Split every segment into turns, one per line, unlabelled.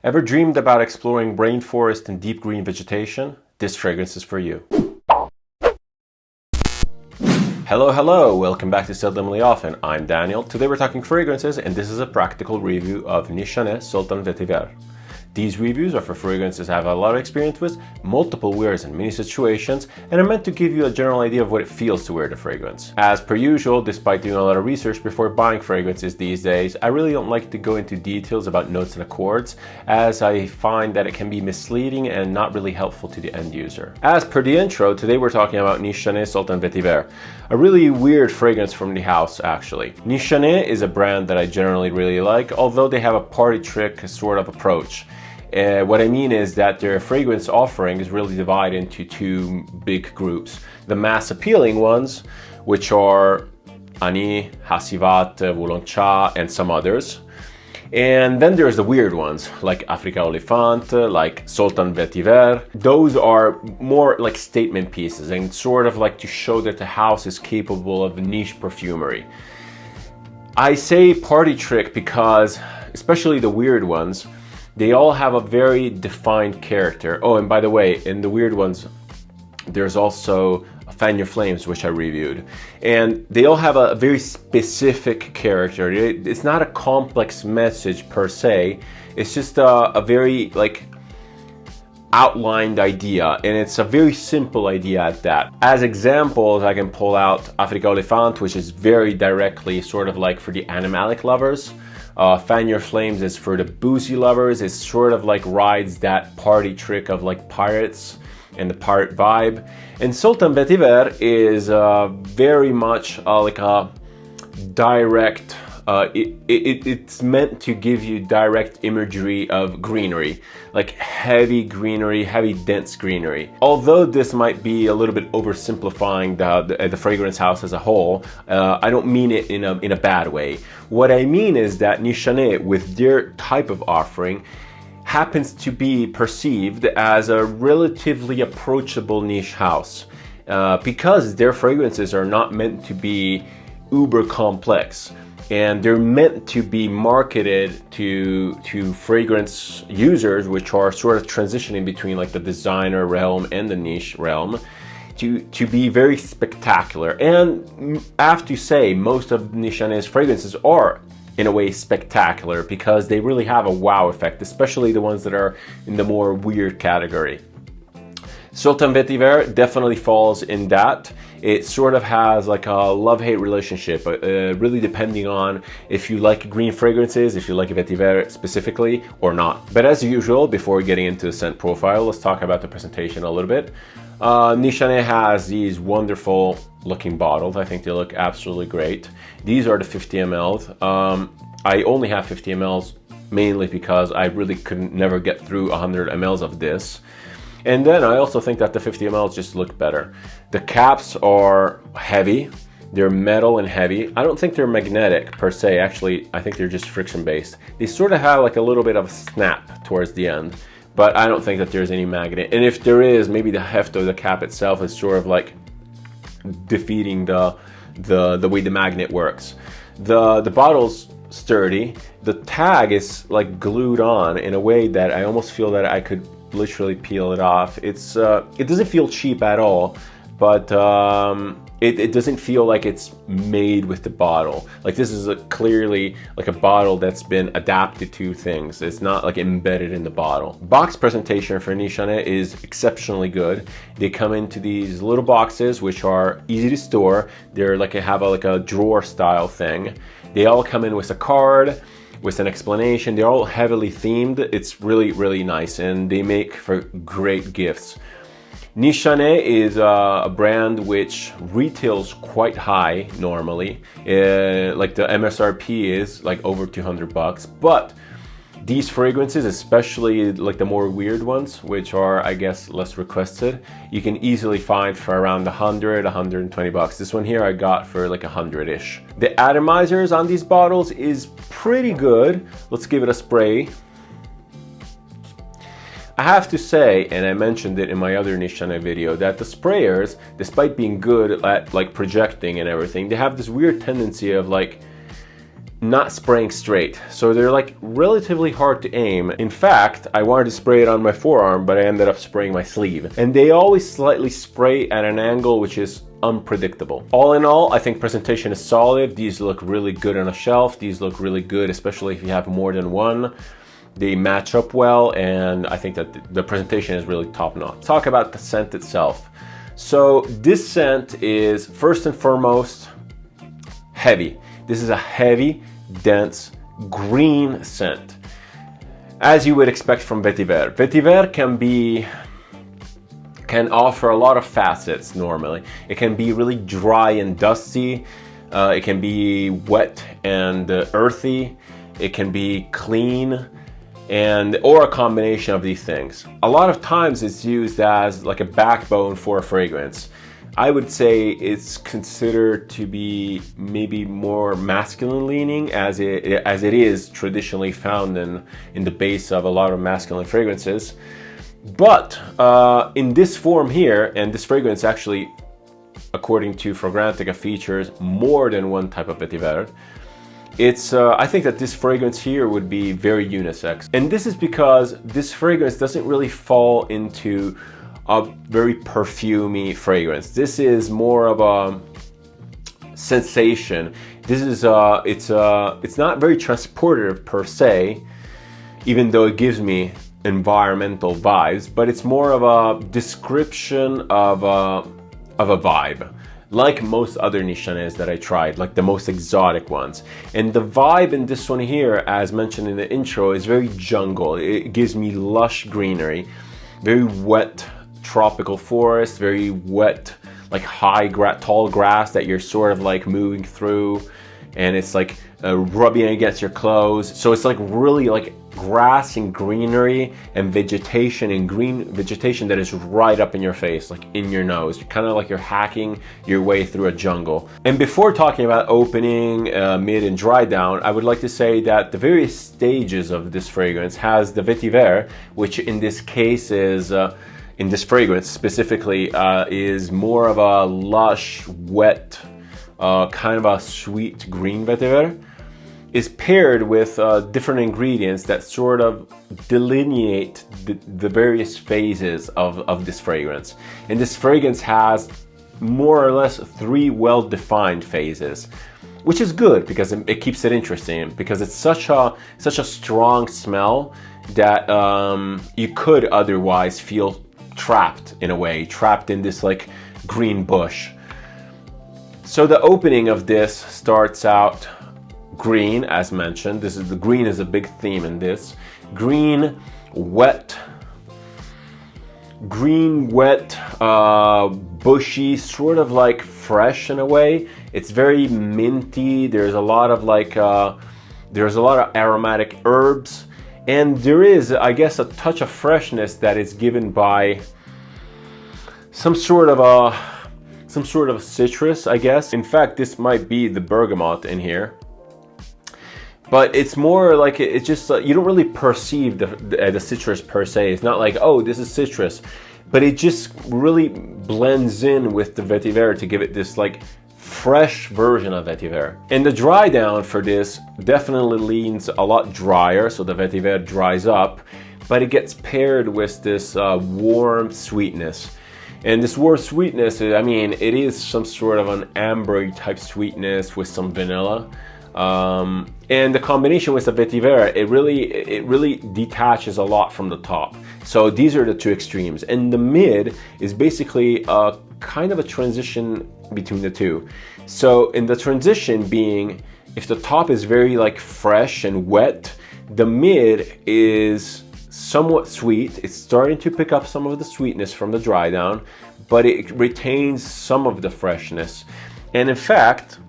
Ever dreamed about exploring rainforest and deep green vegetation? This fragrance is for you. Hello, welcome back to Seldomly Often. I'm Daniel. Today we're talking fragrances and this is a practical review of Nishane Sultan Vetiver. These reviews are for fragrances I have a lot of experience with, multiple wears in many situations, and are meant to give you a general idea of what it feels to wear the fragrance. As per usual, despite doing a lot of research before buying fragrances these days, I really don't like to go into details about notes and accords, as I find that it can be misleading and not really helpful to the end user. As per the intro, today we're talking about Nishane Sultan Vetiver, a really weird fragrance from the house actually. Nishane is a brand that I generally really like, although they have a party trick sort of approach. What I mean is that their fragrance offering is really divided into two big groups. The mass appealing ones, which are Ani, Hasivat, Voulon-Cha, and some others. And then there's the weird ones, like Africa Oliphant, like Sultan Vetiver. Those are more like statement pieces and sort of like to show that the house is capable of niche perfumery. I say party trick because, especially the weird ones, they all have a very defined character. Oh, and by the way, in the weird ones, there's also Fan Your Flames, which I reviewed. And they all have a very specific character. It's not a complex message per se. It's just a very like outlined idea, and it's a very simple idea at that. As examples, I can pull out Africa Oliphant, which is very directly sort of like for the animalic lovers. Fan Your Flames is for the boozy lovers. It sort of like rides that party trick of like pirates and the pirate vibe. And Sultan Vetiver is very much like a direct, it's meant to give you direct imagery of greenery, like heavy greenery, heavy dense greenery. Although this might be a little bit oversimplifying the fragrance house as a whole, I don't mean it in a bad way. What I mean is that Nishane, with their type of offering, happens to be perceived as a relatively approachable niche house because their fragrances are not meant to be uber complex. And they're meant to be marketed to fragrance users, which are sort of transitioning between like the designer realm and the niche realm, to be very spectacular. And I have to say, most of Nishane's fragrances are in a way spectacular because they really have a wow effect, especially the ones that are in the more weird category. Sultan Vetiver definitely falls in that. It sort of has like a love-hate relationship, really depending on if you like green fragrances, if you like Vetiver specifically or not. But as usual, before getting into the scent profile, let's talk about the presentation a little bit. Nishane has these wonderful looking bottles. I think they look absolutely great. These are the 50 mLs. I only have 50 mLs mainly because I really couldn't never get through 100 mLs of this. And then I also think that the 50 mLs just look better. The caps are heavy. They're metal and heavy. I don't think they're magnetic per se. Actually, I think they're just friction based. They sort of have like a little bit of a snap towards the end, but I don't think that there's any magnet. And if there is, maybe the heft of the cap itself is sort of like defeating the way the magnet works. The bottle's sturdy. The tag is like glued on in a way that I almost feel that I could literally peel it off. It doesn't feel cheap at all, but it doesn't feel like it's made with the bottle. Like this is clearly like a bottle that's been adapted to things. It's not like embedded in the bottle. Box presentation for Nishane is exceptionally good. They come into these little boxes which are easy to store. They're like have like a drawer style thing. They all come in with a card, with an explanation. They're all heavily themed. It's really, really nice, and they make for great gifts. Nishane is a brand which retails quite high normally. Like the MSRP is like over 200 bucks, but these fragrances, especially like the more weird ones, which are, I guess, less requested, you can easily find for around 100, 120 bucks. This one here I got for like 100-ish. The atomizers on these bottles is pretty good. Let's give it a spray. I have to say, and I mentioned it in my other Nishane video, that the sprayers, despite being good at like projecting and everything, they have this weird tendency of like not spraying straight. So they're like relatively hard to aim. In fact, I wanted to spray it on my forearm, but I ended up spraying my sleeve. And they always slightly spray at an angle which is unpredictable. All in all, I think presentation is solid. These look really good on a shelf. These look really good, especially if you have more than one. They match up well, and I think that the presentation is really top notch. Talk about the scent itself. So this scent is first and foremost heavy. This is a heavy, dense, green scent, as you would expect from Vetiver. Vetiver can offer a lot of facets normally. It can be really dry and dusty. It can be wet and earthy. It can be clean, or a combination of these things. A lot of times it's used as like a backbone for a fragrance. I would say it's considered to be maybe more masculine leaning, as it is traditionally found in the base of a lot of masculine fragrances. But in this form here, and this fragrance actually, according to Fragrantica, features more than one type of vetiver. I think that this fragrance here would be very unisex. And this is because this fragrance doesn't really fall into a very perfumey fragrance. This is more of a sensation. This is it's not very transportive per se, even though it gives me environmental vibes, but it's more of a description of a vibe, like most other Nishanes that I tried, like the most exotic ones. And the vibe in this one here, as mentioned in the intro, is very jungle. It gives me lush greenery, very wet tropical forest, very wet, like tall grass that you're sort of like moving through, and it's like rubbing against your clothes. So it's like really like grass and greenery and vegetation, and green vegetation that is right up in your face, like in your nose. You're kind of like you're hacking your way through a jungle. And before talking about opening, mid and dry down, I would like to say that the various stages of this fragrance has the vetiver, which in this case is in this fragrance specifically is more of a lush, wet, kind of a sweet green vetiver, is paired with different ingredients that sort of delineate the various phases of this fragrance. And this fragrance has more or less 3 well-defined phases, which is good because it keeps it interesting, because it's such a strong smell that you could otherwise feel trapped in a way, trapped in this like green bush. So the opening of this starts out green, as mentioned. The green is a big theme in this. Green, wet, bushy, sort of like fresh in a way. It's very minty. There's a lot of aromatic herbs. And there is, I guess, a touch of freshness that is given by some sort of citrus, I guess. In fact, this might be the bergamot in here. But it's more like it's just you don't really perceive the citrus per se. It's not like, oh, this is citrus, but it just really blends in with the vetiver to give it this like fresh version of vetiver. And the dry down for this definitely leans a lot drier, so the vetiver dries up, but it gets paired with this warm sweetness. And this warm sweetness, I mean, it is some sort of an ambery type sweetness with some vanilla. And the combination with the vetiver, it really detaches a lot from the top. So these are the two extremes. And the mid is basically a kind of a transition between the two. So in the transition being, if the top is very like fresh and wet, the mid is somewhat sweet. It's starting to pick up some of the sweetness from the dry down, but it retains some of the freshness. And in fact,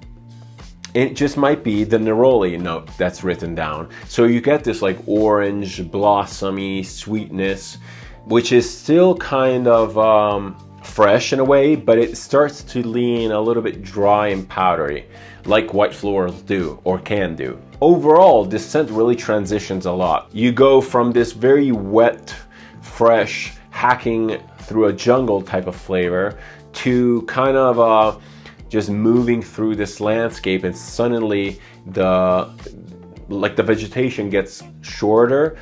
it just might be the neroli note that's written down. So you get this like orange, blossomy sweetness, which is still kind of fresh in a way, but it starts to lean a little bit dry and powdery, like white florals do or can do. Overall, this scent really transitions a lot. You go from this very wet, fresh, hacking through a jungle type of flavor to kind of just moving through this landscape, and suddenly the vegetation gets shorter,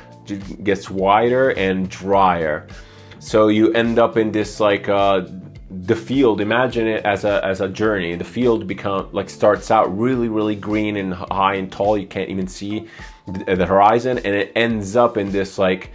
gets wider and drier. So you end up in this like the field. Imagine it as a journey. The field starts out really green and high and tall. You can't even see the horizon, and it ends up in this like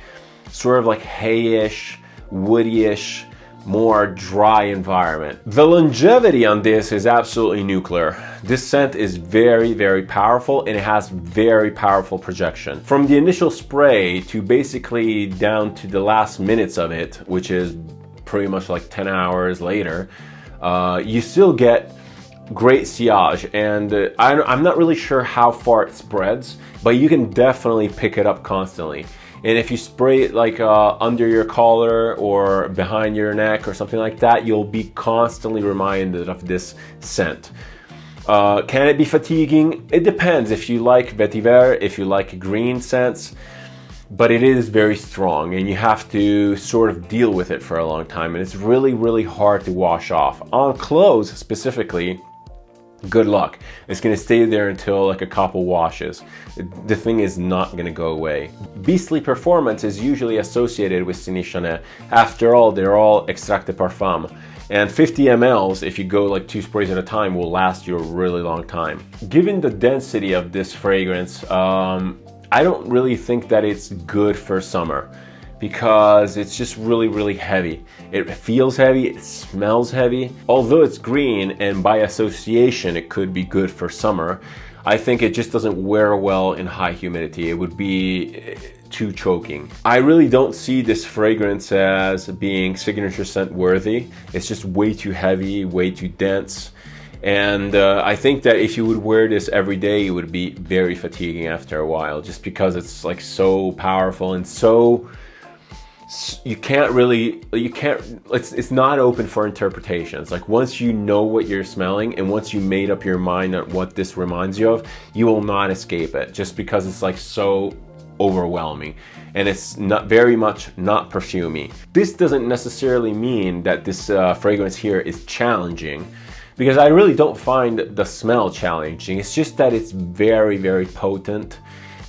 sort of like hayish, woodyish, more dry environment. The longevity on this is absolutely nuclear. This scent is very powerful, and it has very powerful projection. From the initial spray to basically down to the last minutes of it, which is pretty much like 10 hours later, you still get great sillage, and I'm not really sure how far it spreads, but you can definitely pick it up constantly. And if you spray it like under your collar or behind your neck or something like that, you'll be constantly reminded of this scent. Can it be fatiguing? It depends if you like vetiver, if you like green scents, but it is very strong and you have to sort of deal with it for a long time, and it's really hard to wash off. On clothes specifically, good luck. It's gonna stay there until like a couple washes. The thing is not gonna go away. Beastly performance is usually associated with Nishane. After all, they're all extract de parfum. And 50 mLs, if you go like 2 sprays at a time, will last you a really long time. Given the density of this fragrance, I don't really think that it's good for summer, because it's just really heavy. It feels heavy, it smells heavy. Although it's green and by association it could be good for summer, I think it just doesn't wear well in high humidity. It would be too choking. I really don't see this fragrance as being signature scent worthy. It's just way too heavy, way too dense. And I think that if you would wear this every day, it would be very fatiguing after a while, just because it's like so powerful and so it's not open for interpretations. Like once you know what you're smelling and once you made up your mind on what this reminds you of, you will not escape it, just because it's like so overwhelming and it's not very much not perfumey. This doesn't necessarily mean that this fragrance here is challenging, because I really don't find the smell challenging. It's just that it's very potent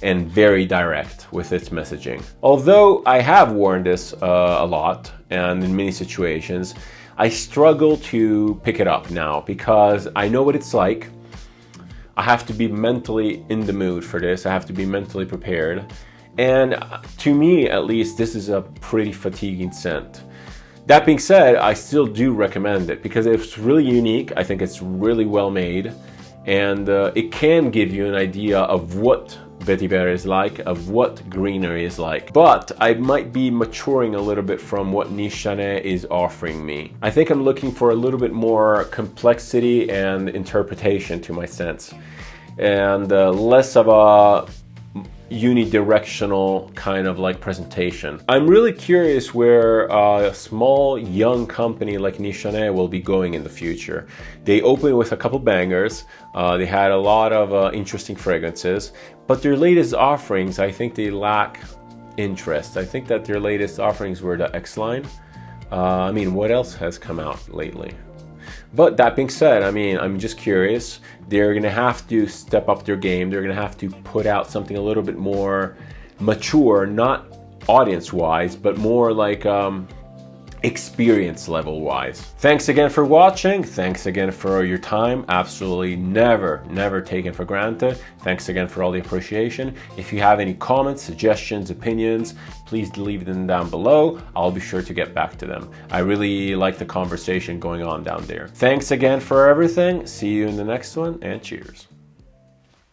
and very direct with its messaging. Although I have worn this a lot and in many situations, I struggle to pick it up now because I know what it's like. I have to be mentally in the mood for this. I have to be mentally prepared. And to me, at least, this is a pretty fatiguing scent. That being said, I still do recommend it because it's really unique. I think it's really well made, and it can give you an idea of what vetiver is like, of what greenery is like. But I might be maturing a little bit from what Nishane is offering me. I think I'm looking for a little bit more complexity and interpretation to my scents, and less of a unidirectional kind of like presentation. I'm really curious where a small young company like Nishane will be going in the future. They opened with a couple bangers, they had a lot of interesting fragrances, but their latest offerings, I think they lack interest. I think that their latest offerings were the X line. I mean, what else has come out lately? But that being said, I mean, I'm just curious. They're gonna have to step up their game. They're gonna have to put out something a little bit more mature, not audience-wise, but more like experience level-wise. Thanks again for watching. Thanks again for your time. Absolutely never taken for granted. Thanks again for all the appreciation. If you have any comments, suggestions, opinions, please leave them down below. I'll be sure to get back to them. I really like the conversation going on down there. Thanks again for everything. See you in the next one, and cheers.